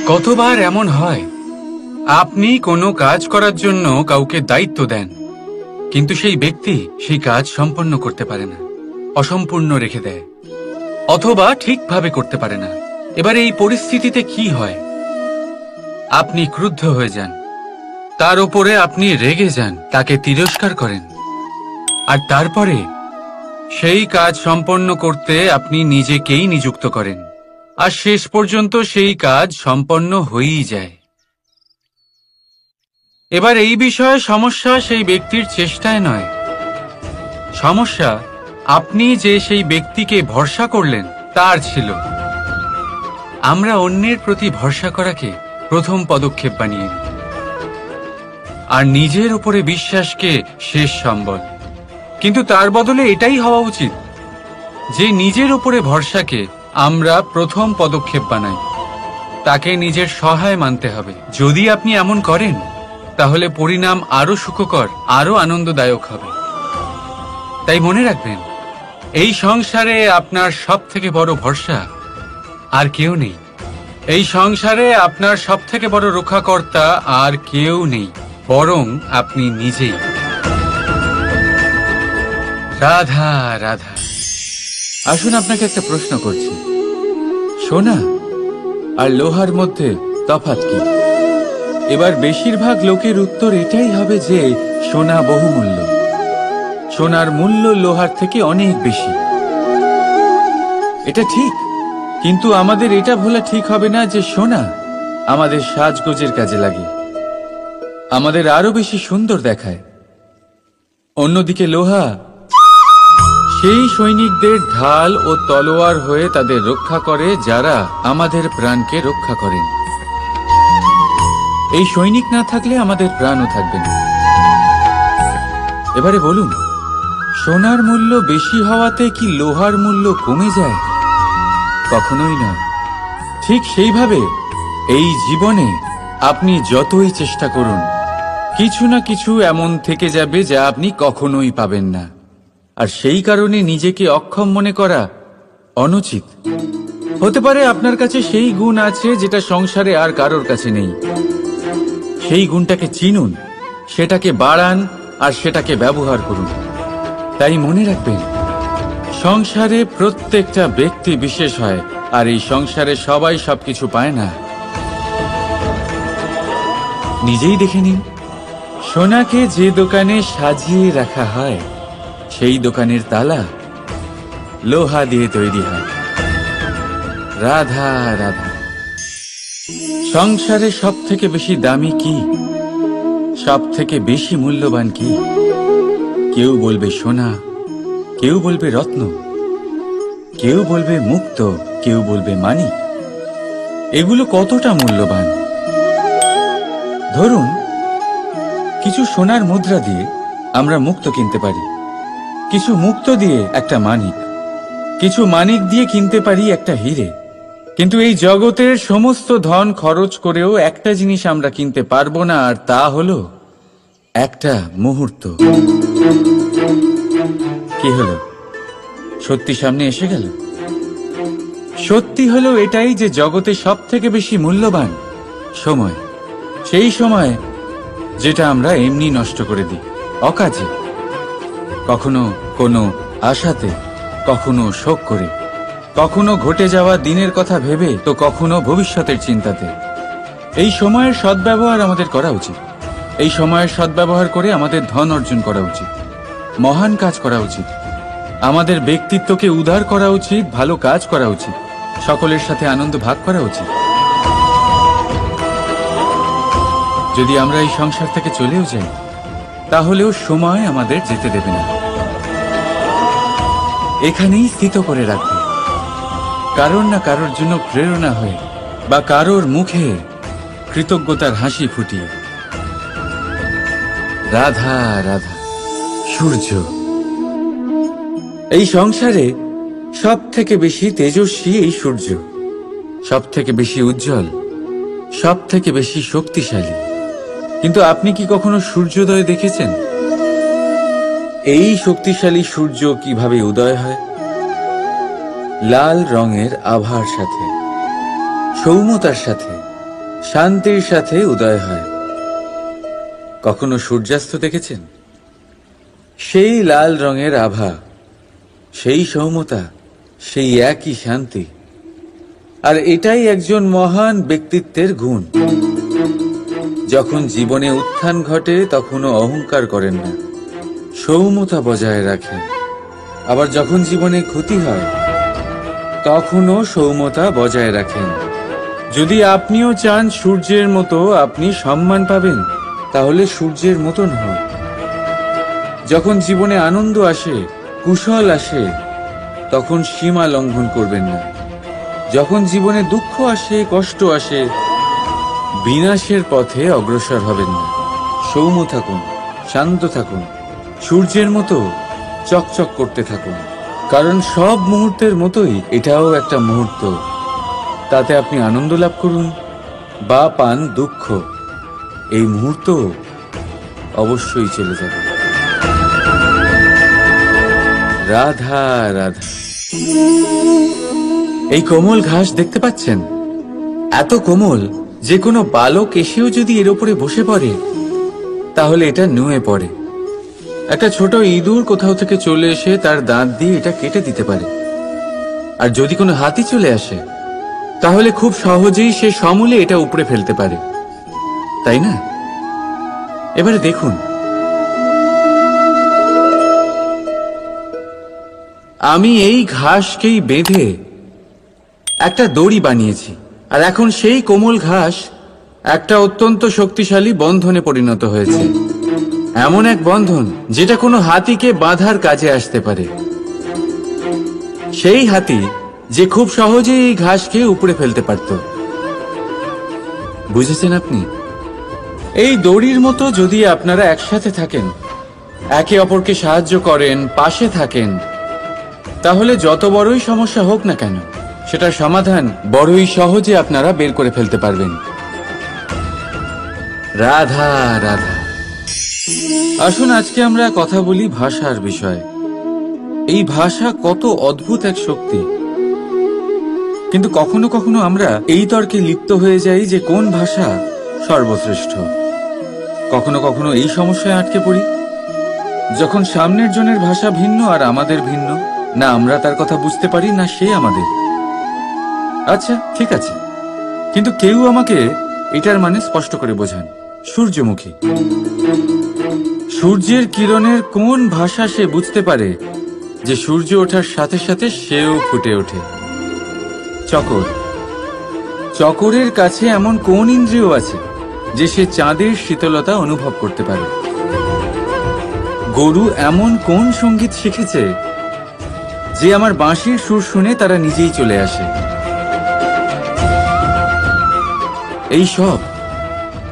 কতবার এমন হয় আপনি কোনো কাজ করার জন্য কাউকে দায়িত্ব দেন, কিন্তু সেই ব্যক্তি সেই কাজ সম্পন্ন করতে পারে না, অসম্পূর্ণ রেখে দেয় অথবা ঠিকভাবে করতে পারে না। এবার এই পরিস্থিতিতে কি হয়? আপনি ক্রুদ্ধ হয়ে যান, তার উপরে আপনি রেগে যান, তাকে তিরস্কার করেন, আর তারপরে সেই কাজ সম্পন্ন করতে আপনি নিজেকেই নিযুক্ত করেন, আর শেষ পর্যন্ত সেই কাজ সম্পন্ন হয়েই যায়। এবার এই বিষয়ে সমস্যা সেই ব্যক্তির চেষ্টায় নয়, সমস্যা আপনি যে সেই ব্যক্তিকে ভরসা করলেন তার ছিল। আমরা অন্যের প্রতি ভরসা করাকে প্রথম পদক্ষেপ বানিয়ে নিই, আর নিজের উপরে বিশ্বাসকে শেষ সম্বল। কিন্তু তার বদলে এটাই হওয়া উচিত যে নিজের উপরে ভরসাকে আমরা প্রথম পদক্ষেপ বানাই, তাকে নিজের সহায় মানতে হবে। যদি আপনি এমন করেন তাহলে পরিণাম আরো সুখকর, আরো আনন্দদায়ক হবে। তাই মনে রাখবেন, এই সংসারে আপনার সবথেকে বড় ভরসা আর কেউ নেই। এই সংসারে আপনার সবথেকে বড় রক্ষাকর্তা আর কেউ নেই, বরং আপনি নিজেই। রাধা রাধা। আসুন আপনাকে একটা প্রশ্ন করছি, সোনা আর লোহার মধ্যে তফাৎ কি? এবার বেশিরভাগ লোকের উত্তর এটাই হবে যে সোনা বহুমূল্য, সোনার মূল্য লোহার থেকে অনেক বেশি। এটা ঠিক, কিন্তু আমাদের এটা ভোলা ঠিক হবে না যে সোনা আমাদের সাজগোজের কাজে লাগে, আমাদের আরো বেশি সুন্দর দেখায়। অন্যদিকে লোহা সেই সৈনিকদের ঢাল ও তলোয়ার হয়ে তাদের রক্ষা করে যারা আমাদের প্রাণকে রক্ষা করেন। এই সৈনিক না থাকলে আমাদের প্রাণও থাকবে না। এবারে বলুন, সোনার মূল্য বেশি হওয়াতে কি লোহার মূল্য কমে যায়? কখনোই নয়। ঠিক সেইভাবে এই জীবনে আপনি যতই চেষ্টা করুন, কিছু না কিছু এমন থেকে যাবে যা আপনি কখনোই পাবেন না, আর সেই কারণে নিজেকে অক্ষম মনে করা অনুচিত। হতে পারে আপনার কাছে সেই গুণ আছে যেটা সংসারে আর কারোর কাছে নেই। সেই গুণটাকে চিনুন, সেটাকে বাড়ান আর সেটাকে ব্যবহার করুন। তাই মনে রাখবেন, সংসারে প্রত্যেকটা ব্যক্তি বিশেষ হয়, আর এই সংসারে সবাই সবকিছু পায় না। নিজেই দেখে নিন, সোনাকে যে দোকানে সাজিয়ে রাখা হয় সেই দোকানের তালা লোহা দিয়ে তৈরি হয়। রাধা রাধা। সংসারে সব থেকে বেশি দামি কি, সব থেকে বেশি মূল্যবান কি? কেউ বলবে সোনা, কেউ বলবে রত্ন, কেউ বলবে মুক্ত, কেউ বলবে মানিক। এগুলো কতটা মূল্যবান? ধরুন, কিছু সোনার মুদ্রা দিয়ে আমরা মুক্ত কিনতে পারি, কিছু মুক্ত দিয়ে একটা মানিক, কিছু মানিক দিয়ে কিনতে পারি একটা হীরে। কিন্তু এই জগতের সমস্ত ধন খরচ করেও একটা জিনিস আমরা কিনতে পারবো না, আর তা হলো একটা মুহূর্ত। কি হলো? সত্যি সামনে এসে গেল? সত্যি হলো এটাই যে জগতে সব থেকে বেশি মূল্যবান সময়, সেই সময় যেটা আমরা এমনি নষ্ট করে দিই অকাজে, কখনো কোনো আশাতে, কখনো শোক করে, কখনো ঘটে যাওয়া দিনের কথা ভেবে, তো কখনো ভবিষ্যতের চিন্তাতে। এই সময়ের সদ্ব্যবহার আমাদের করা উচিত। এই সময়ের সদ্ব্যবহার করে আমাদের ধন অর্জন করা উচিত, মহান কাজ করা উচিত, আমাদের ব্যক্তিত্বকে উদার করা উচিত, ভালো কাজ করা উচিত, সকলের সাথে আনন্দ ভাগ করা উচিত। যদি আমরা এই সংসার থেকে চলেও যাই, তাহলেও সময় আমাদের যেতে দেবে না, এখানেই স্থিত করে রাখবে, কারোর না কারোর জন্য প্রেরণা হয়ে, বা কারোর মুখে কৃতজ্ঞতার হাসি ফুটিয়ে। রাধা রাধা। সূর্য এই সংসারে সব থেকে বেশি তেজস্বী, এই সূর্য সব থেকে বেশি উজ্জ্বল, সব থেকে বেশি শক্তিশালী। কিন্তু আপনি কি কখনো সূর্যোদয় দেখেছেন? এই শক্তিশালী সূর্য কিভাবে উদয় হয়? লাল রঙের আভার সাথে, সৌম্যতার সাথে, শান্তির সাথে উদয় হয়। কখনো সূর্যাস্ত দেখেছেন? সেই লাল রঙের আভা, সেই সৌম্যতা, সেই একই শান্তি। আর এটাই একজন মহান ব্যক্তিত্বের গুণ। যখন জীবনে উত্থান ঘটে তখনও অহংকার করেন না, সৌম্যতা বজায় রাখেন। আবার যখন জীবনে ক্ষতি হয় তখনও সৌম্যতা বজায় রাখেন। যদি আপনিও চান সূর্যের মতো আপনি সম্মান পাবেন, তাহলে সূর্যের মতন হন। যখন জীবনে আনন্দ আসে, কুশল আসে, তখন সীমা লঙ্ঘন করবেন না। যখন জীবনে দুঃখ আসে, কষ্ট আসে, বিনাশের পথে অগ্রসর হবেন না। সৌম্য থাকুন, শান্ত থাকুন, সূর্যের মতো চকচক করতে থাকুন। কারণ সব মুহূর্তের মতোই এটাও একটা মুহূর্ত। তাতে আপনি আনন্দ লাভ করুন বা পান দুঃখ, এই মুহূর্ত অবশ্যই চলে যাবে। রাধা রাধা। এই কোমল ঘাস দেখতে পাচ্ছেন? এত কোমল যে কোনো বালক এসেও যদি এর উপরে বসে পড়ে তাহলে এটা নুয়ে পড়ে। একটা ছোট ইঁদুর কোথাও থেকে চলে এসে তার দাঁত দিয়ে এটা কেটে দিতে পারে। আর যদি কোনো হাতি চলে আসে তাহলে খুব সহজেই সে সমূলে এটা উপড়ে ফেলতে পারে, তাই না? এবারে দেখুন, আমি এই ঘাসকেই বেঁধে একটা দড়ি বানিয়েছি। আর এখন সেই কোমল ঘাস একটা অত্যন্ত শক্তিশালী বন্ধনে পরিণত হয়েছে। এমন এক বন্ধন যেটা কোনো হাতিকে বাঁধার কাজে আসতে পারে। সেই হাতি যে খুব সহজেই এই ঘাসকে উপড়ে ফেলতে পারত। বুঝেছেন আপনি? এই দড়ির মতো যদি আপনারা একসাথে থাকেন, একে অপরকে সাহায্য করেন, পাশে থাকেন, তাহলে যত বড়ই সমস্যা হোক না কেন সেটার সমাধান বড়ই সহজে আপনারা বের করে ফেলতে পারবেন। রাধা রাধা। আসুন আজকে আমরা কথা বলি ভাষার বিষয়ে। এই ভাষা কত অদ্ভুত এক শক্তি। কিন্তু কখনো কখনো আমরা এই তর্কে লিপ্ত হয়ে যাই যে কোন ভাষা সর্বশ্রেষ্ঠ। কখনো কখনো এই সমস্যায় আটকে পড়ি যখন সামনের জনের ভাষা ভিন্ন আর আমাদের ভিন্ন। না আমরা তার কথা বুঝতে পারি, না সে আমাদের। আচ্ছা ঠিক আছে, কিন্তু কেউ আমাকে এটার মানে স্পষ্ট করে বোঝান। সূর্যমুখী। সূর্যের কিরণের কোন ভাষা সে বুঝতে পারে যে সূর্য ওঠার সাথে সাথে সেও ফুটে ওঠে? চকর। চকরের কাছে এমন কোন ইন্দ্রিয় আছে যে সে চাঁদের শীতলতা অনুভব করতে পারে? গরু এমন কোন সঙ্গীত শিখেছে যে আমার বাঁশির সুর শুনে তারা নিজেই চলে আসে? এই সব,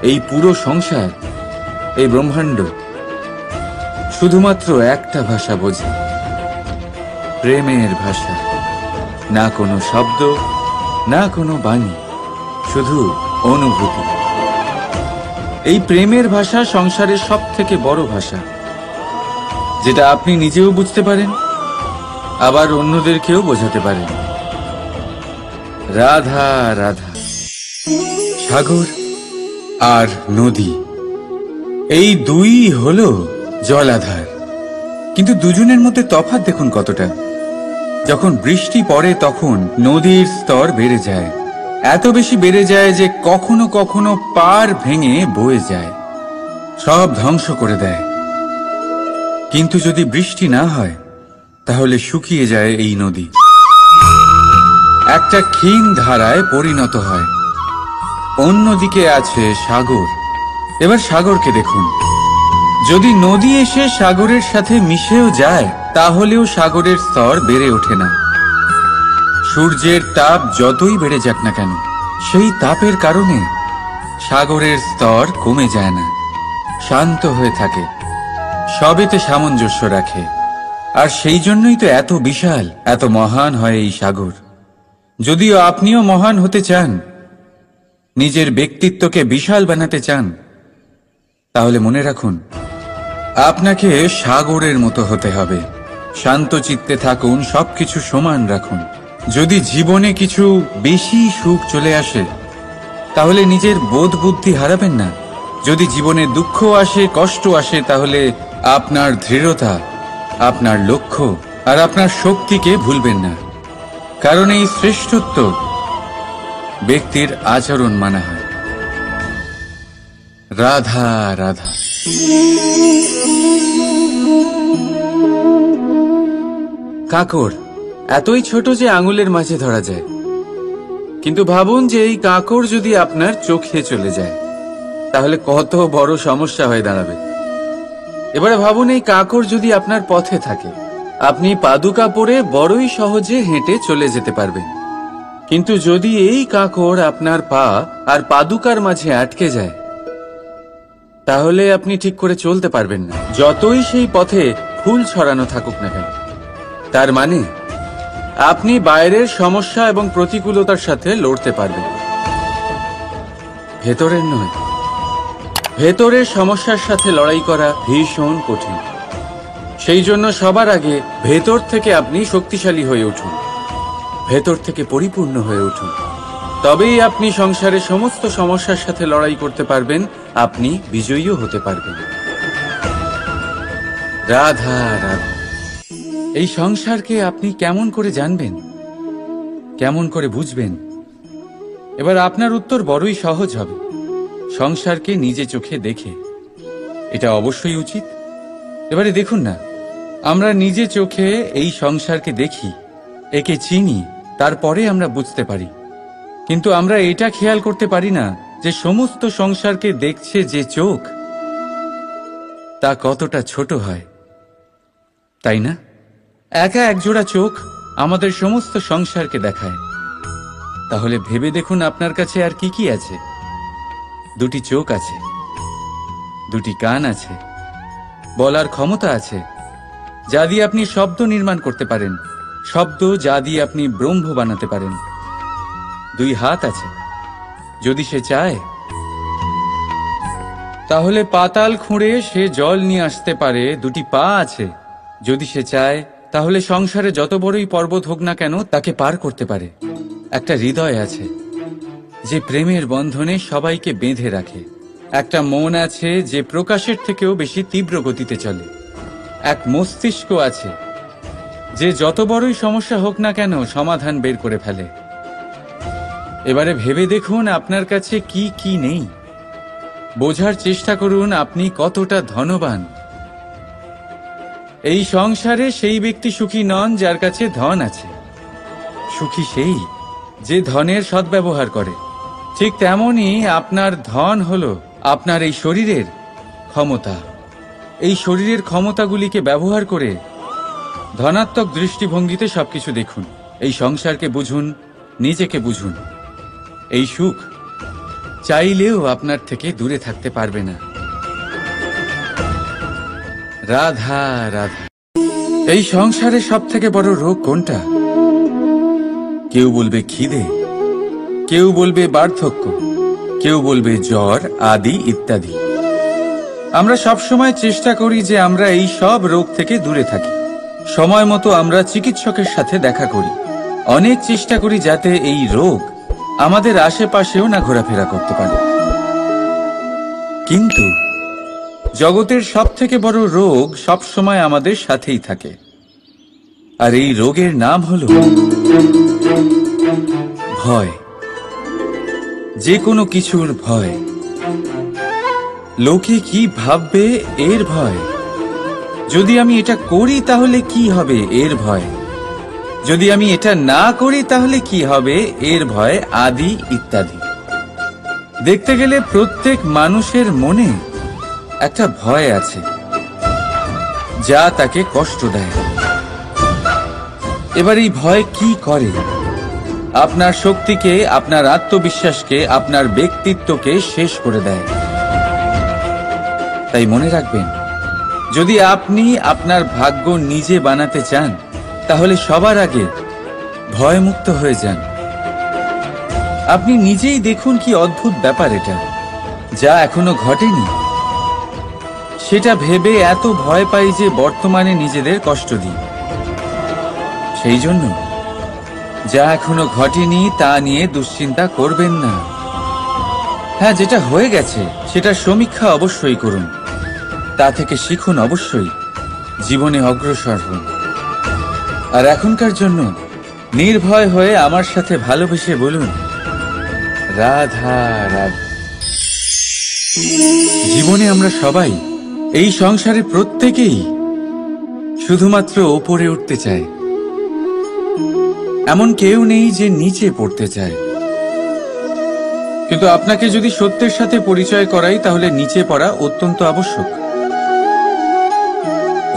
এই পুরো সংসার, এই ব্রহ্মাণ্ড শুধুমাত্র একটা ভাষা বোঝে, প্রেমের ভাষা। না কোনো শব্দ, না কোনো বাণী, শুধু অনুভূতি। এই প্রেমের ভাষা সংসারের সব থেকে বড় ভাষা, যেটা আপনি নিজেও বুঝতে পারেন, আবার অন্যদেরকেও বোঝাতে পারেন। রাধা রাধা। সাগর আর নদী, এই দুই হলো জলাধার। কিন্তু দুজনের মধ্যে তফাৎ দেখুন কতটা। যখন বৃষ্টি পড়ে তখন নদীর স্তর বেড়ে যায়, এত বেশি বেড়ে যায় যে কখনো কখনো পার ভেঙে বয়ে যায়, সব ধ্বংস করে দেয়। কিন্তু যদি বৃষ্টি না হয় তাহলে শুকিয়ে যায় এই নদী, একটা ক্ষীণ ধারায় পরিণত হয়। অন্যদিকে আছে সাগর। এবার সাগরকে দেখুন, যদি নদী এসে সাগরের সাথে মিশেও যায় তাহলেও সাগরের স্তর বেড়ে ওঠে না। সূর্যের তাপ যতই বেড়ে যাক না কেন, সেই তাপের কারণে সাগরের স্তর কমে যায় না, শান্ত হয়ে থাকে, সবেতে সামঞ্জস্য রাখে। আর সেই জন্যই তো এত বিশাল, এত মহান হয় এই সাগর। যদিও আপনিও মহান হতে চান, নিজের ব্যক্তিত্বকে বিশাল বানাতে চান, তাহলে মনে রাখুন আপনাকে সাগরের মতো হতে হবে। শান্ত চিত্তে থাকুন, সবকিছু সমান রাখুন। যদি জীবনে কিছু বেশি সুখ চলে আসে তাহলে নিজের বোধ বুদ্ধি হারাবেন না। যদি জীবনে দুঃখ আসে, কষ্ট আসে, তাহলে আপনার দৃঢ়তা, আপনার লক্ষ্য আর আপনার শক্তিকে ভুলবেন না। কারণ এই শ্রেষ্ঠত্ব ব্যক্তির আচরণ মানা হয়। রাধা রাধা। কাঁকড় এতই ছোট যে আঙুলের মাঝে ধরা যায়, কিন্তু ভাবুন যে এই কাঁকড় যদি আপনার চোখে চলে যায় তাহলে কত বড় সমস্যা হয়ে দাঁড়াবে। এবারে ভাবুন এই কাঁকড় যদি আপনার পথে থাকে, আপনি পাদুকা পরে বড়ই সহজে হেঁটে চলে যেতে পারবেন। কিন্তু যদি এই কাঁকড় আপনার পা আর পাদুকার মাঝে আটকে যায়, তাহলে আপনি ঠিক করে চলতে পারবেন না, যতই সেই পথে ফুল ছড়ানো থাকুক না কেন। তার মানে আপনি বাইরের সমস্যা এবং প্রতিকূলতার সাথে লড়তে পারবেন, ভেতরের নয়। ভেতরের সমস্যার সাথে লড়াই করা ভীষণ কঠিন। সেই জন্য সবার আগে ভেতর থেকে আপনি শক্তিশালী হয়ে উঠুন, ভেতর থেকে পরিপূর্ণ হয়ে উঠুন। তবেই আপনি সংসারের সমস্ত সমস্যার সাথে লড়াই করতে পারবেন, আপনি বিজয়ীও হতে পারবেন। রাধা রাধা। এই সংসারকে আপনি কেমন করে জানবেন, কেমন করে বুঝবেন? এবার আপনার উত্তর বড়ই সহজ হবে, সংসারকে নিজে চোখে দেখে। এটা অবশ্যই উচিত। এবারে দেখুন না, আমরা নিজে চোখে এই সংসারকে দেখি, একে চিনি, তারপরে আমরা বুঝতে পারি। কিন্তু আমরা এটা খেয়াল করতে পারি না যে সমস্ত সংসারকে দেখছে যে চোখ, তা কতটা ছোট হয়, তাই না? একা একজোড়া চোখ আমাদের সমস্ত সংসারকে দেখায়। তাহলে ভেবে দেখুন আপনার কাছে আর কি কি আছে। দুটি চোখ আছে, দুটি কান আছে, বলার ক্ষমতা আছে, যা দিয়ে আপনি শব্দ নির্মাণ করতে পারেন, শব্দ যা দিয়ে আপনি ব্রহ্ম বানাতে পারেন। দুই হাত আছে, যদি সে চায় তাহলে পাতাল খুঁড়ে সে জল নিয়ে আসতে পারে। দুটি পা আছে, যদি সে চায় তাহলে সংসারে যত বড়ই পর্বত হোক না কেন তাকে পার করতে পারে। একটা হৃদয় আছে যে প্রেমের বন্ধনে সবাইকে বেঁধে রাখে। একটা মন আছে যে প্রকাশের থেকেও বেশি তীব্র গতিতে চলে। এক মস্তিষ্ক আছে যে যত বড়ই সমস্যা হোক না কেন সমাধান বের করে ফেলে। এবারে ভেবে দেখুন আপনার কাছে কি কি নেই। বোঝার চেষ্টা করুন আপনি কতটা ধনবান। এই সংসারে সেই ব্যক্তি সুখী নন যার কাছে ধন আছে, সুখী সেই যে ধনের সদ্ব্যবহার করে। ঠিক তেমনই আপনার ধন হলো আপনার এই শরীরের ক্ষমতা। এই শরীরের ক্ষমতাগুলিকে ব্যবহার করে ধনাত্মক দৃষ্টিভঙ্গিতে সবকিছু দেখুন। এই সংসারকে বুঝুন, নিজেকে বুঝুন। এই সুখ চাইলেও আপনার থেকে দূরে থাকতে পারবে না। রাধা রাধা। এই সংসারে সব থেকে বড় রোগ কোনটা? কেউ বলবে খিদে, কেউ বলবে বার্ধক্য, কেউ বলবে জ্বর আদি ইত্যাদি। আমরা সব সময় চেষ্টা করি যে আমরা এই সব রোগ থেকে দূরে থাকি। সময় মতো আমরা চিকিৎসকের সাথে দেখা করি। অনেক চেষ্টা করি যাতে এই রোগ আমাদের আশেপাশেও না ঘোরাফেরা করতে পারে। কিন্তু জগতের সব থেকে বড় রোগ সব সময় আমাদের সাথেই থাকে, আর এই রোগের নাম হলো ভয়। যে কোনো কিছুর ভয়। লোকে কি ভাববে এর ভয়। যদি আমি এটা করি তাহলে কি হবে এর ভয়। যদি আমি এটা না করি তাহলে কি হবে এর ভয় আদি ইত্যাদি। দেখতে গেলে প্রত্যেক মানুষের মনে একটা ভয় আছে যা তাকে কষ্ট দেয়। এবার এই ভয় কি করে? আপনার শক্তিকে, আপনার আত্মবিশ্বাসকে, আপনার ব্যক্তিত্বকে শেষ করে দেয়। তাই মনে রাখবেন, যদি আপনি আপনার ভাগ্য নিজে বানাতে চান তাহলে সবার আগে ভয়মুক্ত হয়ে যান। আপনি নিজেই দেখুন কি অদ্ভুত ব্যাপার এটা, যা এখনো ঘটেনি সেটা ভেবে এত ভয় পাই যে বর্তমানে নিজেদের কষ্ট দিই। সেই জন্য যা এখনো ঘটেনি তা নিয়ে দুশ্চিন্তা করবেন না। হ্যাঁ, যেটা হয়ে গেছে সেটার সমীক্ষা অবশ্যই করুন, তা থেকে শিখুন, অবশ্যই জীবনে অগ্রসর হন। আর এখনকার জন্য নির্ভয় হয়ে আমার সাথে ভালোবেসে বলুন, রাধা রাধা। জীবনে আমরা সবাই, এই সংসারে প্রত্যেকেই শুধুমাত্র ওপরে উঠতে চায়। এমন কেউ নেই যে নিচে পড়তে চায়। কিন্তু আপনাকে যদি সত্যের সাথে পরিচয় করাই, তাহলে নিচে পড়া অত্যন্ত আবশ্যক।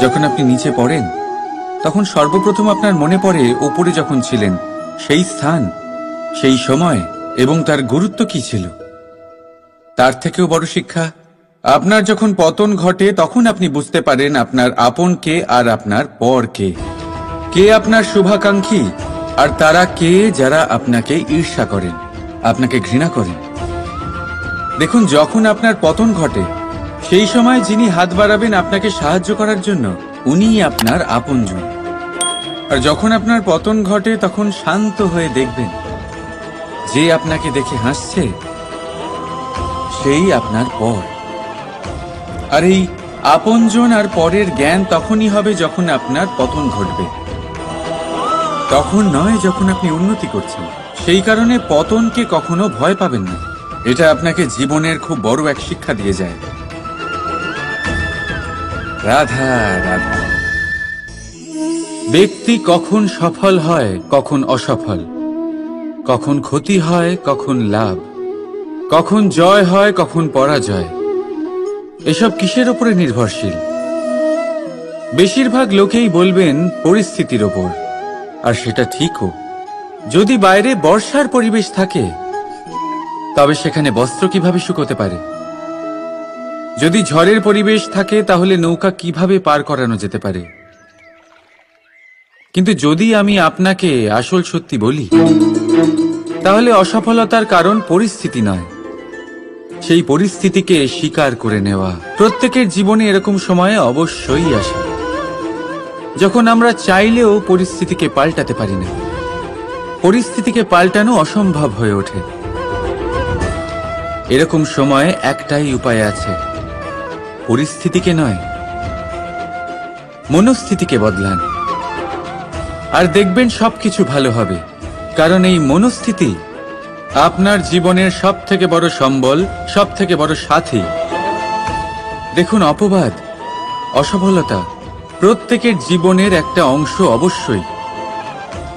যখন আপনি নিচে পড়েন, তখন সর্বপ্রথম আপনার মনে পড়ে ওপরে যখন ছিলেন সেই স্থান, সেই সময় এবং তার গুরুত্ব কি ছিল। তার থেকেও বড় শিক্ষা, আপনার যখন পতন ঘটে তখন আপনি বুঝতে পারেন আপনার আপন কে আর আপনার পর কে। কে আপনার শুভাকাঙ্ক্ষী আর তারা কে যারা আপনাকে ঈর্ষা করেন, আপনাকে ঘৃণা করেন। দেখুন, যখন আপনার পতন ঘটে সেই সময় যিনি হাত বাড়াবেন আপনাকে সাহায্য করার জন্য, উনিই আপনার আপনজন। আর যখন আপনার পতন ঘটে তখন শান্ত হয়ে দেখবেন যে আপনাকে দেখে হাসছে সেই আপনার পর। আর এই আপনজন আর পরের জ্ঞান তখনই হবে যখন আপনার পতন ঘটবে, তখন নয় যখন আপনি উন্নতি করছেন। সেই কারণে পতনকে কখনো ভয় পাবেন না। এটা আপনাকে জীবনের খুব বড় এক শিক্ষা দিয়ে যায়। রাধা রাধা। ব্যক্তি কখন সফল হয়, কখন অসফল, কখন ক্ষতি হয়, কখন লাভ, কখন জয় হয়, কখন পরাজয়, এসব কিসের উপরে নির্ভরশীল? বেশিরভাগ লোকেই বলবেন পরিস্থিতির ওপর। আর সেটা ঠিকও। যদি বাইরে বর্ষার পরিবেশ থাকে, তবে সেখানে বস্ত্র কিভাবে শুকোতে পারে? যদি ঝড়ের পরিবেশ থাকে, তাহলে নৌকা কিভাবে পার করানো যেতে পারে? কিন্তু যদি আমি আপনাকে আসল সত্যি বলি, তাহলে অসফলতার কারণ পরিস্থিতি নয়, সেই পরিস্থিতিকে স্বীকার করে নেওয়া। প্রত্যেকের জীবনে এরকম সময় অবশ্যই আসে যখন আমরা চাইলেও পরিস্থিতিকে পাল্টাতে পারি না। পরিস্থিতিকে পাল্টানো অসম্ভব হয়ে ওঠে। এরকম সময় একটাই উপায় আছে, পরিস্থিতিকে নয়, মনস্থিতিকে বদলান, আর দেখবেন সবকিছু ভালো হবে। কারণ এই মনস্থিতি আপনার জীবনের সব থেকে বড় সম্বল, সব থেকে বড় সাথী। দেখুন, অপবাদ, অসফলতা প্রত্যেকের জীবনের একটা অংশ অবশ্যই,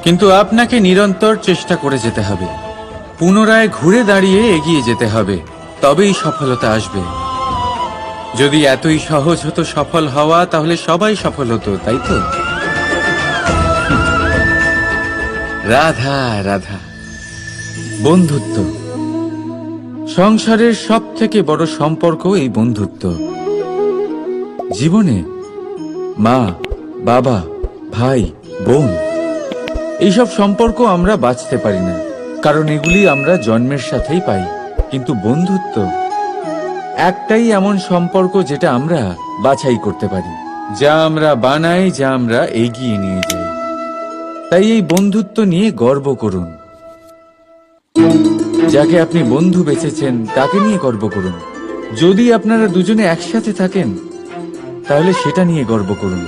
কিন্তু আপনাকে নিরন্তর চেষ্টা করে যেতে হবে, পুনরায় ঘুরে দাঁড়িয়ে এগিয়ে যেতে হবে, তবেই সফলতা আসবে। যদি এতই সহজ হতো সফল হওয়া, তাহলে সবাই সফল হতো, তাই তো? রাধা রাধা। বন্ধুত্ব, সংসারের সব থেকে বড় সম্পর্ক এই বন্ধুত্ব। জীবনে মা, বাবা, ভাই, বোন, এইসব সম্পর্ক আমরা বাঁচতে পারি না, কারণ এগুলি আমরা জন্মের সাথেই পাই। কিন্তু বন্ধুত্ব একটাই এমন সম্পর্ক যেটা আমরা বাছাই করতে পারি, যা আমরা বানাই, যা আমরা এগিয়ে নিয়ে যাই। তাই এই বন্ধুত্ব নিয়ে গর্ব করুন। যাকে আপনি বন্ধু বেছেছেন তাকে নিয়ে গর্ব করুন। যদি আপনারা দুজনে একসাথে থাকেন, তাহলে সেটা নিয়ে গর্ব করুন।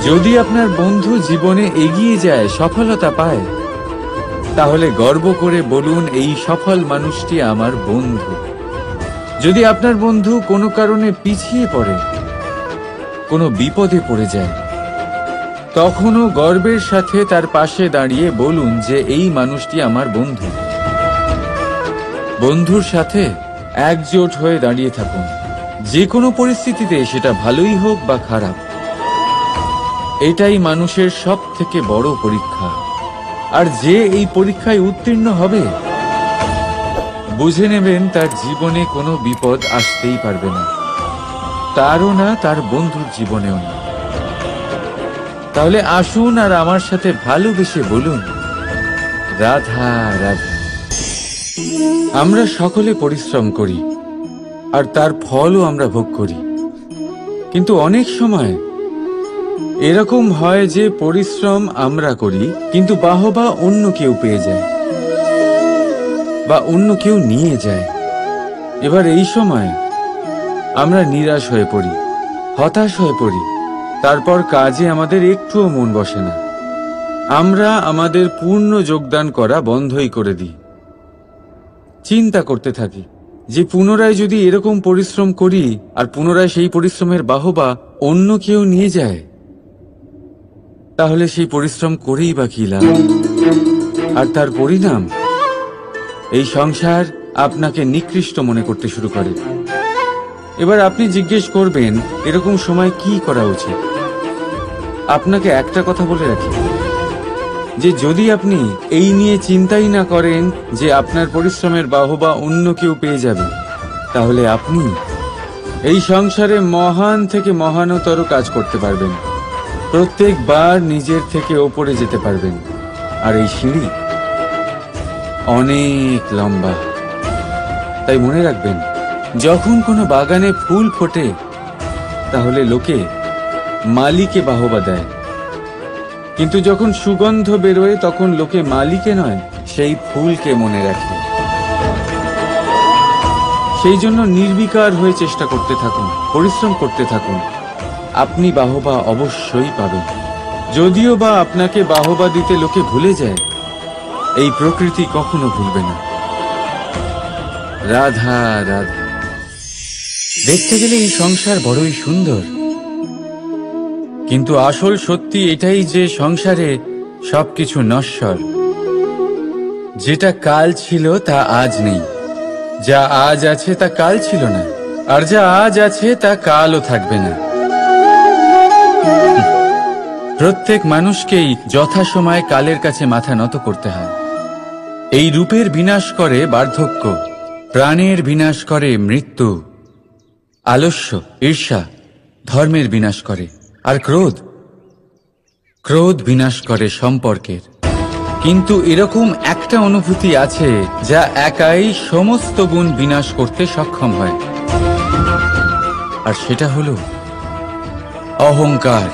যদি আপনার বন্ধু জীবনে এগিয়ে যায়, সফলতা পায়, তাহলে গর্ব করে বলুন, এই সফল মানুষটি আমার বন্ধু। যদি আপনার বন্ধু কোনো কারণে পিছিয়ে পড়ে, কোনো বিপদে পড়ে যায়, তখনও গর্বের সাথে তার পাশে দাঁড়িয়ে বলুন যে এই মানুষটি আমার বন্ধু। বন্ধুর সাথে একজোট হয়ে দাঁড়িয়ে থাকুন, যে কোনো পরিস্থিতিতে, সেটা ভালোই হোক বা খারাপ। এটাই মানুষের সব থেকে বড় পরীক্ষা। আর যে এই পরীক্ষায় উত্তীর্ণ হবে, বুঝে নেবেন তার জীবনে কোনো বিপদ আসতেই পারবে না, তারও না, তার বন্ধুর জীবনেও না। তাহলে আসুন আর আমার সাথে ভালোবেসে বলুন, রাধা রাধা। আমরা সকলে পরিশ্রম করি, আর তার ফলও আমরা ভোগ করি। কিন্তু অনেক সময় এরকম হয় যে পরিশ্রম আমরা করি, কিন্তু বাহবা অন্য কেউ পেয়ে যায় বা অন্য কেউ নিয়ে যায়। এবার এই সময় আমরা নিরাশ হয়ে পড়ি, হতাশ হয়ে পড়ি, তারপর কাজে আমাদের একটুও মন বসে না। আমরা আমাদের পূর্ণ যোগদান করা বন্ধই করে দিই। চিন্তা করতে থাকি যে পুনরায় যদি এরকম পরিশ্রম করি আর পুনরায় সেই পরিশ্রমের বাহবা অন্য কেউ নিয়ে যায়, তাহলে সেই পরিশ্রম করেই বা কি লাভ? আর তার পরিণাম, এই সংসার আপনাকে নিকৃষ্ট মনে করতে শুরু করে। এবার আপনি জিজ্ঞেস করবেন এরকম সময় কি করা উচিত। আপনাকে একটা কথা বলে রাখি যে যদি আপনি এই নিয়ে চিন্তাই না করেন যে আপনার পরিশ্রমের বাহবা অন্য কেউ পেয়ে যাবে, তাহলে আপনি এই সংসারে মহান থেকে মহানতর কাজ করতে পারবেন, প্রত্যেকবার নিজের থেকে ওপরে যেতে পারবেন। আর এই সিঁড়ি অনেক লম্বা। তাই মনে রাখবেন, যখন কোনো বাগানে ফুল ফোটে তাহলে লোকে মালিকে বাহবা দেয়, কিন্তু যখন সুগন্ধ বেরোয় তখন লোকে মালিকে নয়, সেই ফুলকে মনে রাখে। সেই জন্য নির্বিকার হয়ে চেষ্টা করতে থাকুন, পরিশ্রম করতে থাকুন, আপনি বাহবা অবশ্যই পাবেন। যদিও বা আপনাকে বাহবা দিতে লোকে ভুলে যায়, এই প্রকৃতি কখনো ভুলবে না। রাধা রাধা। দেখতে গেলে এই সংসার বড়ই সুন্দর, কিন্তু আসল সত্যি এটাই যে সংসারে সবকিছু নশ্বর। যেটা কাল ছিল তা আজ নেই, যা আজ আছে তা কাল ছিল না, আর যা আজ আছে তা কালও থাকবে না। প্রত্যেক মানুষকেই যথাসময়ে কালের কাছে মাথা নত করতে হয়। এই রূপের বিনাশ করে বার্ধক্য, প্রাণের বিনাশ করে মৃত্যু, আলস্য, ঈর্ষা ধর্মের বিনাশ করে, আর ক্রোধ বিনাশ করে সম্পর্কের। কিন্তু এরকম একটা অনুভূতি আছে যা একাই সমস্ত গুণ বিনাশ করতে সক্ষম হয়, আর সেটা হলো অহংকার।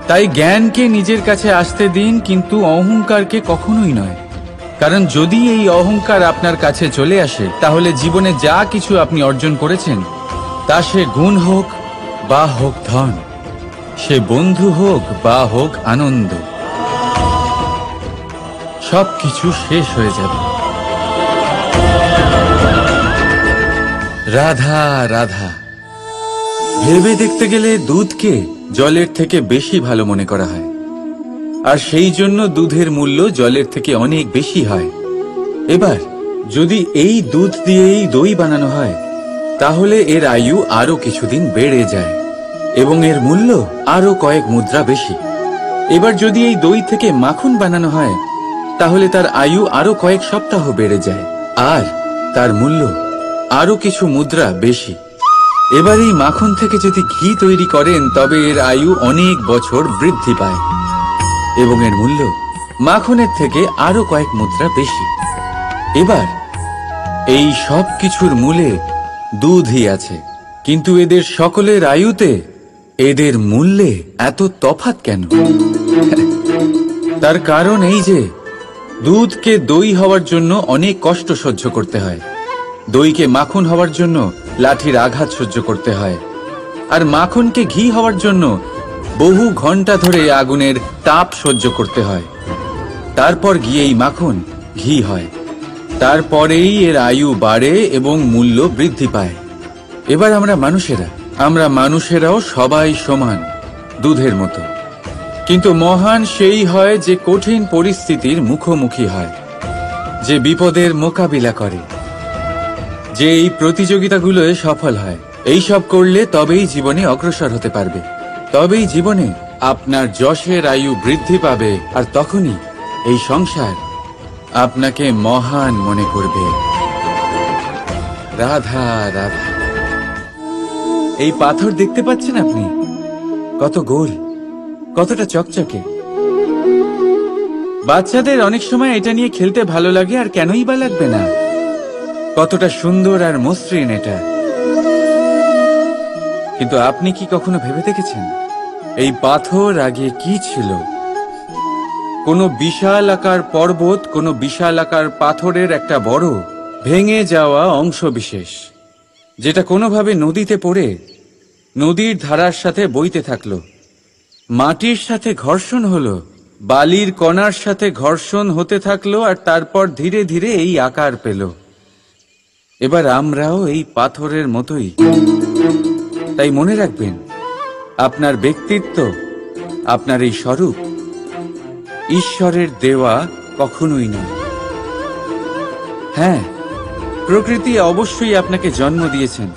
তাই জ্ঞানকে নিজের কাছে আসতে দিন, কিন্তু অহংকারকে কখনোই নয়। কারণ যদি এই অহংকার আপনার কাছে চলে আসে, তাহলে জীবনে যা কিছু আপনি অর্জন করেছেন, তা সে গুণ হোক বা হোক ধন, সে বন্ধু হোক বা হোক আনন্দ, সবকিছু শেষ হয়ে যাবে। রাধা রাধা। ভেবে দেখতে গেলে দুধকে জলের থেকে বেশি ভালো মনে করা হয়, আর সেই জন্য দুধের মূল্য জলের থেকে অনেক বেশি হয়। এবার যদি এই দুধ দিয়েই দই বানানো হয়, তাহলে এর আয়ু আরো কিছুদিন বেড়ে যায় এবং এর মূল্য আরো কয়েক মুদ্রা বেশি। এবার যদি এই দই থেকে মাখন বানানো হয়, তাহলে তার আয়ু আরো কয়েক সপ্তাহ বেড়ে যায়, আর তার মূল্য আরো কিছু মুদ্রা বেশি। এবার এই মাখন থেকে যদি ঘি তৈরি করেন, তবে এর আয়ু অনেক বছর বৃদ্ধি পায় এবং এর মূল্য মাখনের থেকে আরো কয়েক মুদ্রা বেশি। এবার এই সব কিছুর মূলে দুধই আছে, কিন্তু এদের সকলের আয়ুতে, এদের মূল্যে এত তফাৎ কেন? তার কারণ এই যে দুধকে দই হওয়ার জন্য অনেক কষ্ট সহ্য করতে হয়, দইকে মাখন হওয়ার জন্য লাঠির আঘাত সহ্য করতে হয়, আর মাখনকে ঘি হওয়ার জন্য বহু ঘন্টা ধরে আগুনের তাপ সহ্য করতে হয়। তারপর গিয়েই মাখন ঘি হয়, তারপরেই এর আয়ু বাড়ে এবং মূল্য বৃদ্ধি পায়। এবার আমরা মানুষেরাও সবাই সমান, দুধের মতো। কিন্তু মহান সেই হয় যে কঠিন পরিস্থিতির মুখোমুখি হয়, যে বিপদের মোকাবিলা করে, যে এই প্রতিযোগিতাগুলোয় সফল হয়। এই সব করলে তবেই জীবনে অগ্রসর হতে পারবে, তবেই জীবনে আপনার যশের আয়ু বৃদ্ধি পাবে, আর তখনই এই সংসার আপনাকে মহান মনে করবে। রাধা রাধা। এই পাথর দেখতে পাচ্ছেন আপনি? কত গোল, কতটা চকচকে। বাচ্চাদের অনেক সময় এটা নিয়ে খেলতে ভালো লাগে, আর কেনই বা লাগবে না? কতটা সুন্দর আর মসৃণ এটা। কিন্তু আপনি কি কখনো ভেবে দেখেছেন এই পাথর আগে কি ছিল? কোনো বিশাল আকার পর্বত, কোনো বিশাল আকার পাথরের একটা বড় ভেঙে যাওয়া অংশবিশেষ, যেটা কোনোভাবে নদীতে পড়ে নদীর ধারার সাথে বইতে থাকলো, মাটির সাথে ঘর্ষণ হলো, বালির কণার সাথে ঘর্ষণ হতে থাকলো, আর তারপর ধীরে ধীরে এই আকার পেল। এবার আমরাও এই পাথরের মতোই। তাই মনে রাখবেন, আপনার ব্যক্তিত্ব, আপনার এই স্বরূপ ঈশ্বরের দেওয়া কখনোই নয়। হ্যাঁ, প্রকৃতি অবশ্যই আপনাকে জন্ম দিয়েছেন,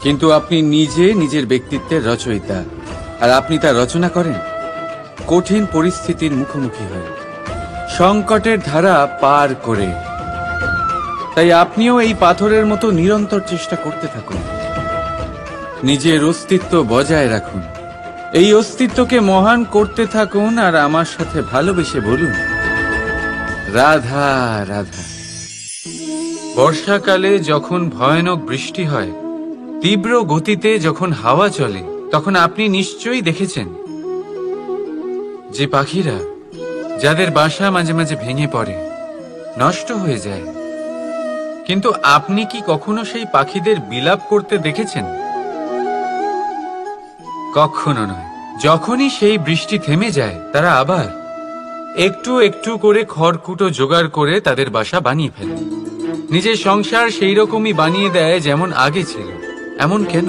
কিন্তু আপনি নিজে নিজের ব্যক্তিত্বের রচয়িতা, আর আপনি তা রচনা করেন কঠিন পরিস্থিতির মুখোমুখি হয়ে, সংকটের ধারা পার করে। তাই আপনিও এই পাথরের মতো নিরন্তর চেষ্টা করতে থাকুন, নিজের অস্তিত্ব বজায় রাখুন, এই অস্তিত্বকে মহান করতে থাকুন, আর আমার সাথে ভালোবেসে বলুন, রাধা রাধা। বর্ষাকালে যখন ভয়ানক বৃষ্টি হয়, তীব্র গতিতে যখন হাওয়া চলে, তখন আপনি নিশ্চয়ই দেখেছেন যে পাখিরা, যাদের বাসা মাঝে মাঝে ভেঙে পড়ে, নষ্ট হয়ে যায়। কিন্তু আপনি কি কখনো সেই পাখিদের বিলাপ করতে দেখেছেন? কখনো নয়। যখনই সেই বৃষ্টি থেমে যায়, তারা আবার একটু একটু করে খড়কুটো জোগাড় করে তাদের বাসা বানিয়ে ফেলে, নিজের সংসার সেই রকমই বানিয়ে দেয় যেমন আগে ছিল। এমন কেন?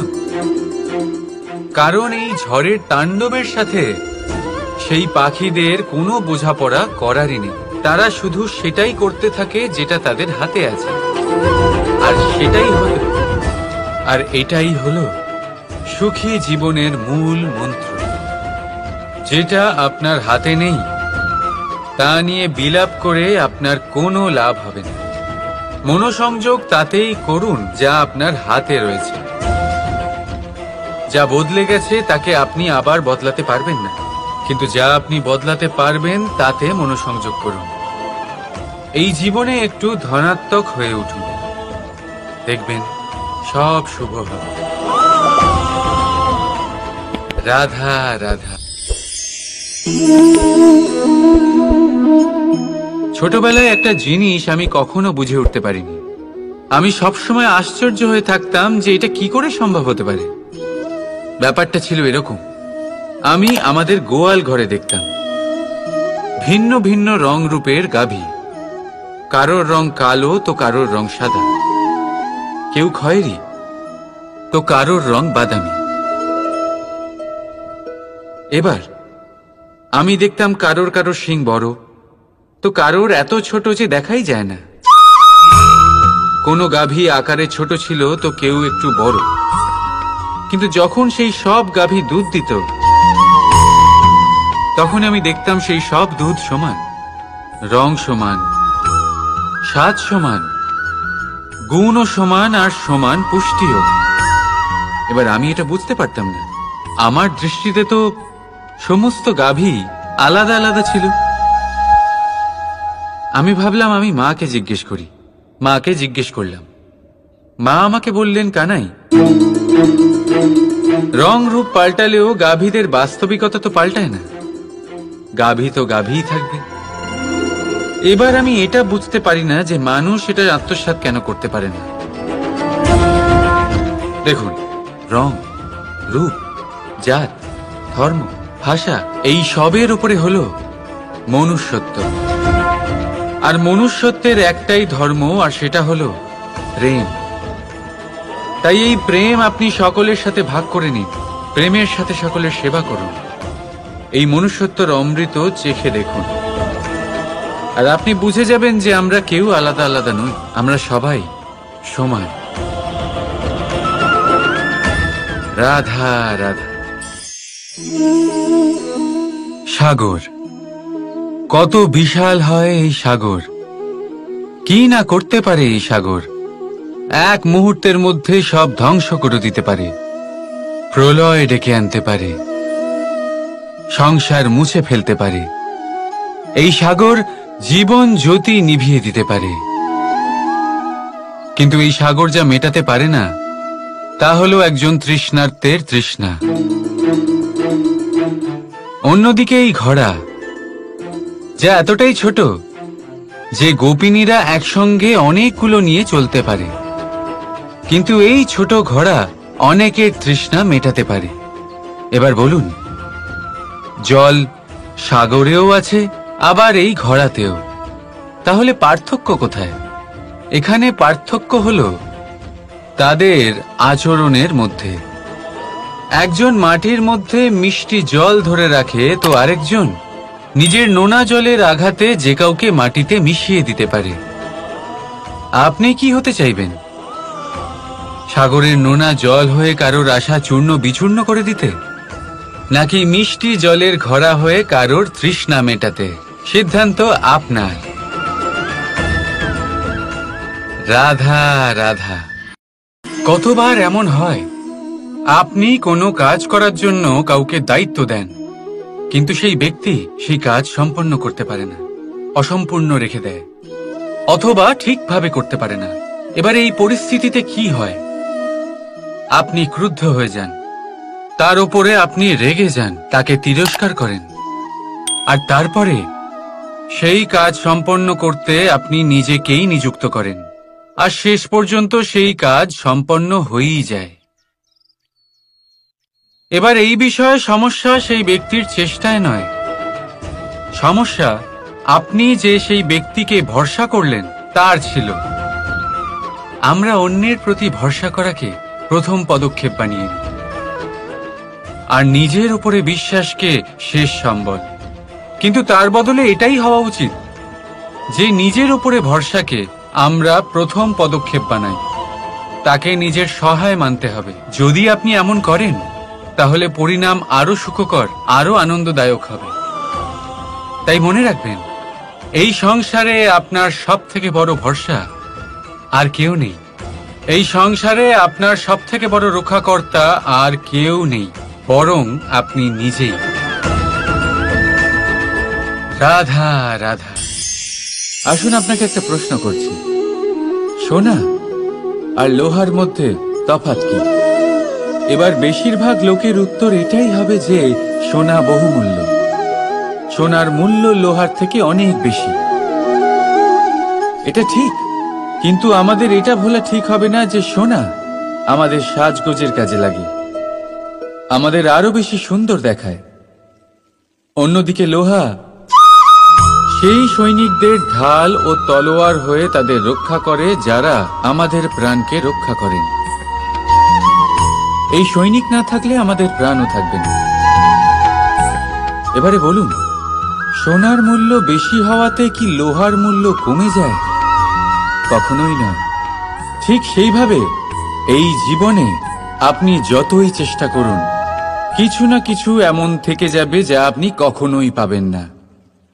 কারণ এই ঝড়ের তাণ্ডবের সাথে সেই পাখিদের কোনো বোঝাপড়া করারই নেই। তারা শুধু সেটাই করতে থাকে যেটা তাদের হাতে আছে, আর এটাই হলো সুখী জীবনের মূল মন্ত্র। যেটা আপনার হাতে নেই, তা নিয়ে বিলাপ করে আপনার কোনো লাভ হবে না। মনোসংযোগ তাতেই করুন যা আপনার হাতে রয়েছে। যা বদলে গেছে তাকে আপনি আবার বদলাতে পারবেন না, কিন্তু যা আপনি বদলাতে পারবেন তাতে মনোসংযোগ করুন। এই জীবনে একটু ধনাত্মক হয়ে উঠুন, দেখবেন সব শুভ হবে। রাধা রাধা। ছোটবেলায় একটা জিনিস আমি কখনো বুঝে উঠতে পারিনি। আমি সবসময় আশ্চর্য হয়ে থাকতাম যে এটা কি করে সম্ভব হতে পারে। ব্যাপারটা ছিল এরকম, আমি আমাদের গোয়াল ঘরে দেখতাম ভিন্ন ভিন্ন রং রূপের গাভী। কারোর রং কালো তো কারোর রং সাদা, কেউ খয়েরি তো কারোর রং বাদামি। এবার আমি দেখতাম কারোর কারোর শিং বড় তো কারোর এত ছোট যে দেখাই যায় না। কোনো গাভী আকারে ছোট ছিল তো কেউ একটু বড়। কিন্তু যখন সেই সব গাভী দুধ দিত, তখন আমি দেখতাম সেই সব দুধ সমান, রং সমান, স্বাদ সমান, গুণও সমান, আর সমান পুষ্টিও। এবার আমি এটা বুঝতে পারতাম না। আমার দৃষ্টিতে তো সমস্ত গাভী আলাদা আলাদা ছিল। আমি ভাবলাম আমি মাকে জিজ্ঞেস করি। মাকে জিজ্ঞেস করলাম। মা আমাকে বললেন, কানাই, রং রূপ পাল্টালেও গাভীদের বাস্তবিকতা তো পাল্টায় না। গাভী তো গাভীই থাকবে। এবার আমি এটা বুঝতে পারি না যে মানুষ এটা আত্মসাৎ কেন করতে পারে না। দেখুন, রং, রূপ, জাত, ধর্ম, ভাষা, এই সবের উপরে হলো মনুষ্যত্ব। আর মনুষ্যত্বের একটাই ধর্ম, আর সেটা হলো প্রেম। তাই এই প্রেম আপনি সকলের সাথে ভাগ করে নিন, প্রেমের সাথে সকলের সেবা করুন। এই মনুষ্যত্বর অমৃত চেখে দেখুন, আর আপনি বুঝে যাবেন যে আমরা কেউ আলাদা আলাদা নই, আমরা সবাই সমান। রাধা রাধা। সাগর কত বিশাল হয় এই সাগর! কি না করতে পারে এই সাগর! এক মুহূর্তের মধ্যে সব ধ্বংস করে দিতে পারে, প্রলয় ডেকে আনতে পারে, সংসার মুছে ফেলতে পারে। এই সাগর জীবন জ্যোতি নিভিয়ে দিতে পারে। কিন্তু এই সাগর যা মেটাতে পারে না, তা হলো একজন তৃষ্ণার্তের তৃষ্ণা। অন্যদিকে এই ঘোড়া, যা এতটাই ছোট যে গোপিনীরা একসঙ্গে অনেকগুলো নিয়ে চলতে পারে, কিন্তু এই ছোট ঘোড়া অনেকের তৃষ্ণা মেটাতে পারে। এবার বলুন, জল সাগরেও আছে, আবার এই ঘোড়াতেও। তাহলে পার্থক্য কোথায়? এখানে পার্থক্য হলো তাদের আচরণের মধ্যে। একজন মাটির মধ্যে মিষ্টি জল ধরে রাখে, তো আরেকজন নিজের নোনা জলের আঘাতে যে কাউকে মাটিতে মিশিয়ে দিতে পারে। আপনি কি হতে চাইবেন? সাগরের নোনা জল হয়ে কারোর আশা চূর্ণ বিচূর্ণ করে দিতে, নাকি মিষ্টি জলের ঘোড়া হয়ে কারোর তৃষ্ণা মেটাতে? সিদ্ধান্ত আপনার। রাধা রাধা। কতবার এমন হয়, আপনি কোনো কাজ করার জন্য কাউকে দায়িত্ব দেন, কিন্তু সেই ব্যক্তি সেই কাজ সম্পন্ন করতে পারে না, অসম্পূর্ণ রেখে দেয়, অথবা ঠিকভাবে করতে পারে না। এবার এই পরিস্থিতিতে কি হয়? আপনি ক্রুদ্ধ হয়ে যান, তার উপরে আপনি রেগে যান, তাকে তিরস্কার করেন, আর তারপরে সেই কাজ সম্পন্ন করতে আপনি নিজেকেই নিযুক্ত করেন, আর শেষ পর্যন্ত সেই কাজ সম্পন্ন হয়েই যায়। এবার এই বিষয়ে সমস্যা সেই ব্যক্তির চেষ্টায় নয়, সমস্যা আপনি যে সেই ব্যক্তিকে ভরসা করলেন তার ছিল। আমরা অন্যের প্রতি ভরসা করাকে প্রথম পদক্ষেপ বানিয়ে নিই, আর নিজের উপরে বিশ্বাসকে শেষ সম্বল। কিন্তু তার বদলে এটাই হওয়া উচিত যে নিজের উপরে ভরসাকে আমরা প্রথম পদক্ষেপ বানাই, তাকে নিজের সহায় মানতে হবে। যদি আপনি এমন করেন, তাহলে পরিণাম আরো সুখকর, আরো আনন্দদায়ক হবে। তাই মনে রাখবেন, এই সংসারে আপনার সবথেকে বড় ভরসা আর কেউ নেই। এই সংসারে আপনার সবথেকে বড় রক্ষাকর্তা আর কেউ নেই, বরং আপনি নিজেই। রাধা রাধা। আসুন আপনাকে একটা প্রশ্ন করছি, সোনা আর লোহার মধ্যে তফাৎ কি? এবার বেশিরভাগ লোকের উত্তর এটাই হবে যে সোনা বহুমূল্য, সোনার মূল্য লোহার থেকে অনেক বেশি। এটা ঠিক, কিন্তু আমাদের এটা ভোলা ঠিক হবে না যে সোনা আমাদের সাজগোজের কাজে লাগে, আমাদের আরো বেশি সুন্দর দেখায়। অন্যদিকে লোহা সেই সৈনিকদের ঢাল ও তলোয়ার হয়ে তাদের রক্ষা করে, যারা আমাদের প্রাণকে রক্ষা করেন। এই সৈনিক না থাকলে আমাদের প্রাণও থাকবে না। এবারে বলুন, সোনার মূল্য বেশি হওয়াতে কি লোহার মূল্য কমে যায়? কখনোই নয়। ঠিক সেইভাবে এই জীবনে আপনি যতই চেষ্টা করুন, কিছু না কিছু এমন থেকে যাবে যা আপনি কখনোই পাবেন না,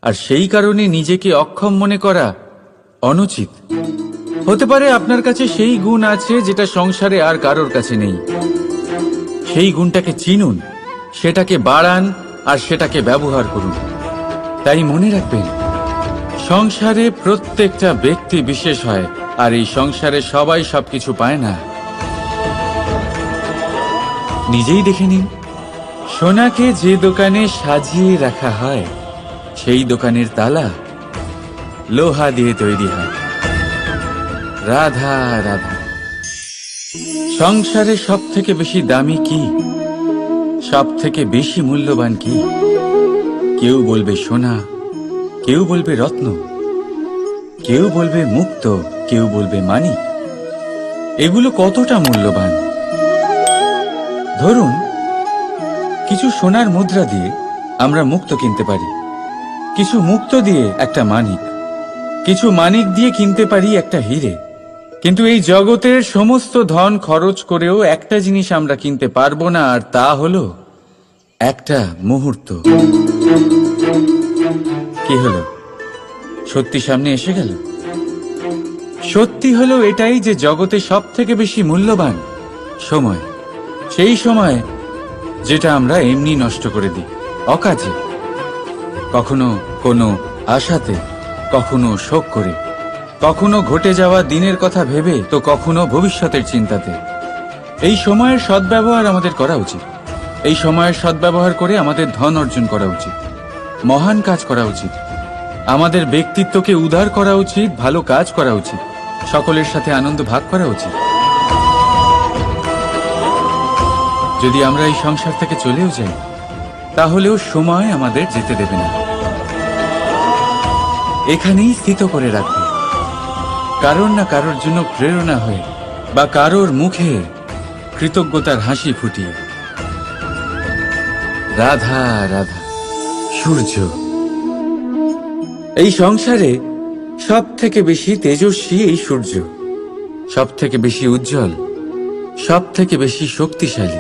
আর সেই কারণে নিজেকে অক্ষম মনে করা অনুচিত। হতে পারে আপনার কাছে সেই গুণ আছে যেটা সংসারে আর কারোর কাছে নেই। সেই গুণটাকে চিনুন, সেটাকে বাড়ান, আর সেটাকে ব্যবহার করুন। তাই মনে রাখবেন, সংসারে প্রত্যেকটা ব্যক্তি বিশেষ হয়, আর এই সংসারে সবাই সবকিছু পায় না। নিজেই দেখে নিন, সোনাকে যে দোকানে সাজিয়ে রাখা হয়, সেই দোকানের তালা লোহা দিয়ে তৈরি হয়। রাধা রাধা। সংসারে সব থেকে বেশি দামি কি, সব থেকে বেশি মূল্যবান কি? কেউ বলবে সোনা, কেউ বলবে রত্ন, কেউ বলবে মুক্ত, কেউ বলবে মানিক। এগুলো কতটা মূল্যবান? ধরুন, কিছু সোনার মুদ্রা দিয়ে আমরা মুক্ত কিনতে পারি, কিছু মুক্ত দিয়ে একটা মানিক, কিছু মানিক দিয়ে কিনতে পারি একটা হীরে। কিন্তু এই জগতের সমস্ত ধন খরচ করেও একটা জিনিস আমরা কিনতে পারবো না, আর তা হলো একটা মুহূর্ত। কি হলো? সত্যি সামনে এসে গেল। সত্যি হলো এটাই যে জগতে সব থেকে বেশি মূল্যবান সময়, সেই সময় যেটা আমরা এমনি নষ্ট করে দিই অকাজে, কখনো কোনো আশাতে, কখনো শোক করে, কখনো ঘটে যাওয়া দিনের কথা ভেবে, তো কখনো ভবিষ্যতের চিন্তাতে। এই সময়ের সদ্ব্যবহার আমাদের করা উচিত। এই সময়ের সদ্ব্যবহার করে আমাদের ধন অর্জন করা উচিত, মহান কাজ করা উচিত। আমাদের ব্যক্তিত্বকে উদার করা উচিত, ভালো কাজ করা উচিত, সকলের সাথে আনন্দ ভাগ করা উচিত। যদি আমরা এই সংসার থেকে চলেও যাই, তাহলেও সময় আমাদের যেতে দেবে না, এখানেই স্থিত করে রাখবে, কারোর না কারোর জন্য প্রেরণা হয়ে বা কারোর মুখে কৃতজ্ঞতার হাসি ফুটিয়ে। রাধা রাধা। সূর্য এই সংসারে সব থেকে বেশি তেজস্বী, এই সূর্য সব থেকে বেশি উজ্জ্বল, সব থেকে বেশি শক্তিশালী।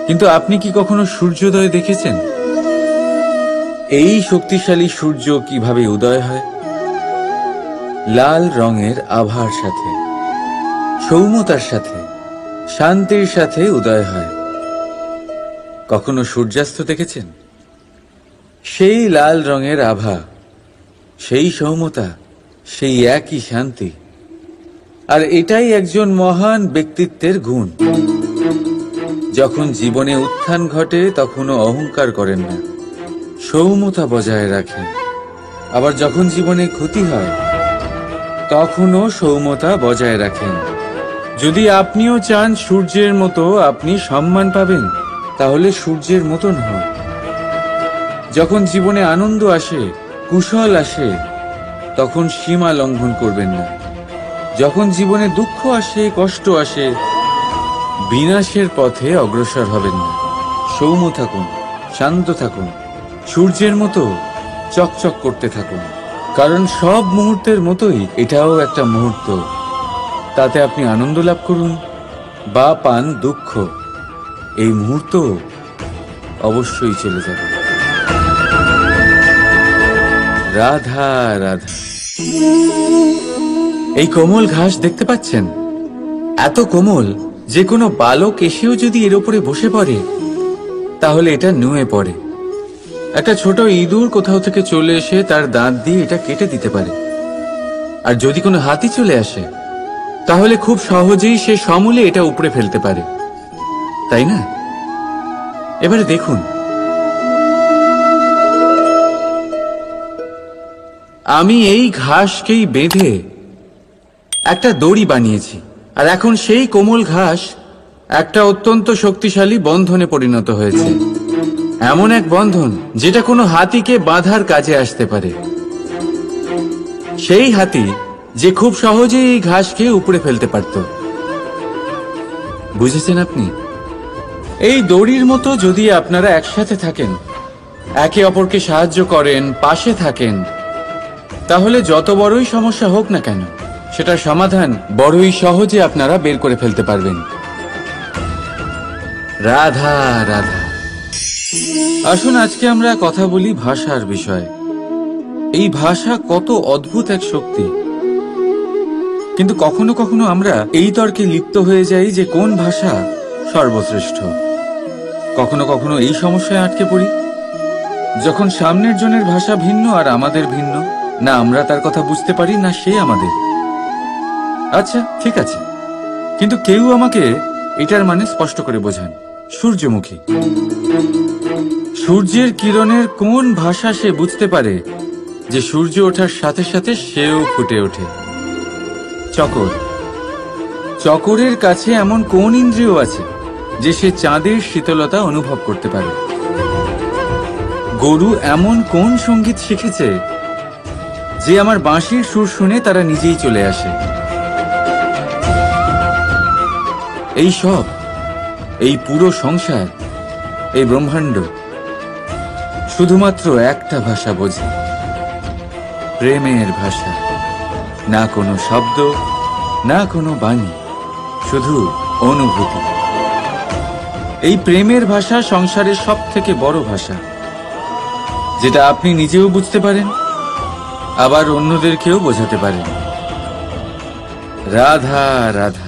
কিন্তু আপনি কি কখনো সূর্যোদয় দেখেছেন? এই শক্তিশালী সূর্য কিভাবে উদয় হয়? লাল রঙের আভার সাথে, সৌম্যতার সাথে, শান্তির সাথে উদয় হয়। কখনো সূর্যাস্ত দেখেছেন? সেই লাল রঙের আভা, সেই সৌম্যতা, সেই একই শান্তি। আর এটাই একজন মহান ব্যক্তিত্বের গুণ। যখন জীবনে উত্থান ঘটে তখনও অহংকার করেন না, সৌম্যতা বজায় রাখেন। আবার যখন জীবনে ক্ষতি হয় তখনও সৌম্যতা বজায় রাখেন। যদি আপনিও চান সূর্যের মতো আপনি সম্মান পাবেন, তাহলে সূর্যের মতন হন। যখন জীবনে আনন্দ আসে, কুশল আসে, তখন সীমা লঙ্ঘন করবেন না। যখন জীবনে দুঃখ আসে, কষ্ট আসে, বিনাশের পথে অগ্রসর হবেন না। সৌম্য থাকুন, শান্ত থাকুন, সূর্যের মতো চকচক করতে থাকুন। কারণ সব মুহূর্তের মতোই এটাও একটা মুহূর্ত। তাতে আপনি আনন্দ লাভ করুন বা পান দুঃখ, এই মুহূর্ত অবশ্যই চলে যাবে। রাধা রাধা। এই কোমল ঘাস দেখতে পাচ্ছেন? এত কোমল যে কোনো বালক এসেও যদি এর উপরে বসে পড়ে তাহলে এটা নুয়ে পড়ে। একটা ছোট ইঁদুর কোথাও থেকে চলে এসে তার দাঁত দিয়ে এটা কেটে দিতে পারে। আর যদি কোনো হাতি চলে আসে তাহলে খুব সহজেই সে সমূলে এটা উপড়ে ফেলতে পারে, তাই না? এবারে দেখুন, আমি এই ঘাসকেই বেঁধে একটা দড়ি বানিয়েছি, আর এখন সেই কোমল ঘাস একটা অত্যন্ত শক্তিশালী বন্ধনে পরিণত হয়েছে। এমন এক বন্ধন যেটা কোনো হাতিকে বাঁধার কাজে আসতে পারে। সেই হাতি যে খুব সহজেই এই ঘাসকে উপড়ে ফেলতে পারত। বুঝেছেন আপনি? এই দড়ির মতো যদি আপনারা একসাথে থাকেন, একে অপরকে সাহায্য করেন, পাশে থাকেন, তাহলে যত বড়ই সমস্যা হোক না কেন সেটার সমাধান বড়ই সহজে আপনারা বের করে ফেলতে পারবেন। রাধা রাধা। আসুন আজকে আমরা কথা বলি ভাষার বিষয়ে। এই ভাষা কত অদ্ভুত এক শক্তি। কিন্তু কখনো কখনো আমরা এই তর্কে লিপ্ত হয়ে যাই যে কোন ভাষা সর্বশ্রেষ্ঠ। কখনো কখনো এই সমস্যায় আটকে পড়ি যখন সামনের জনের ভাষা ভিন্ন আর আমাদের ভিন্ন, না আমরা তার কথা বুঝতে পারি না সে আমাদের। আচ্ছা ঠিক আছে, কিন্তু কেউ আমাকে এটার মানে স্পষ্ট করে বোঝান। সূর্যমুখী, সূর্যের কিরণের কোন ভাষা সে বুঝতে পারে যে সূর্য ওঠার সাথে সাথে সেও ফুটে ওঠে? চকর, চকরের কাছে এমন কোন ইন্দ্রিয় আছে যে সে চাঁদের শীতলতা অনুভব করতে পারে? গরু এমন কোন সঙ্গীত শিখেছে যে আমার বাঁশির সুর শুনে তারা নিজেই চলে আসে? এই সব, এই পুরো সংসার, এই ব্রহ্মাণ্ড শুধুমাত্র একটা ভাষা বোঝে, প্রেমের ভাষা। না কোনো শব্দ, না কোনো বাণী, শুধু অনুভূতি। এই প্রেমের ভাষা সংসারের সব থেকে বড় ভাষা, যেটা আপনি নিজেও বুঝতে পারেন আবার অন্যদেরকেও বোঝাতে পারেন। রাধা রাধা।